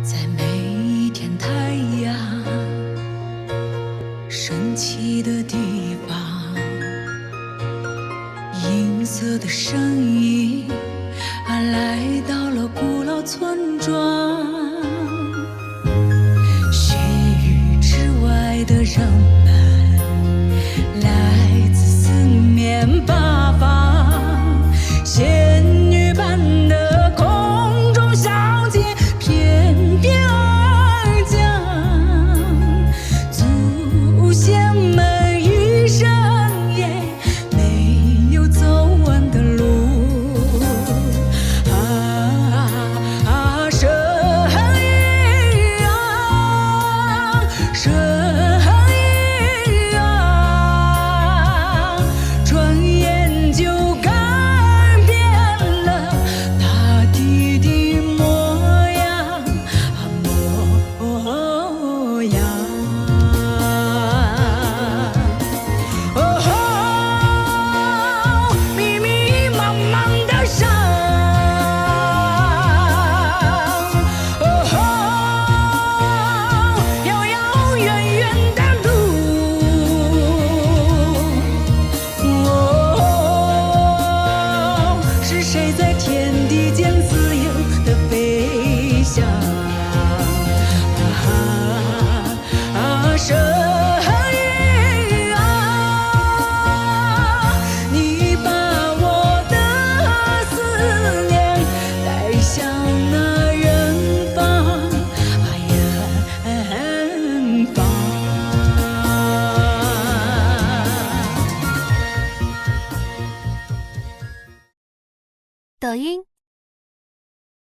在每一天太阳升起的地方，银色的身影来到了古老村庄。血雨之外的人们来自四面八方，仙女般的空中小姐翩翩而降，祖先们一生也没有走完的路。神医啊，神医啊，转眼就改变了大地的模样，模样。哦，密密茫茫的山。谁在天地间自由地飞翔？神医啊，你把我的思念带向那远方，远方。抖音、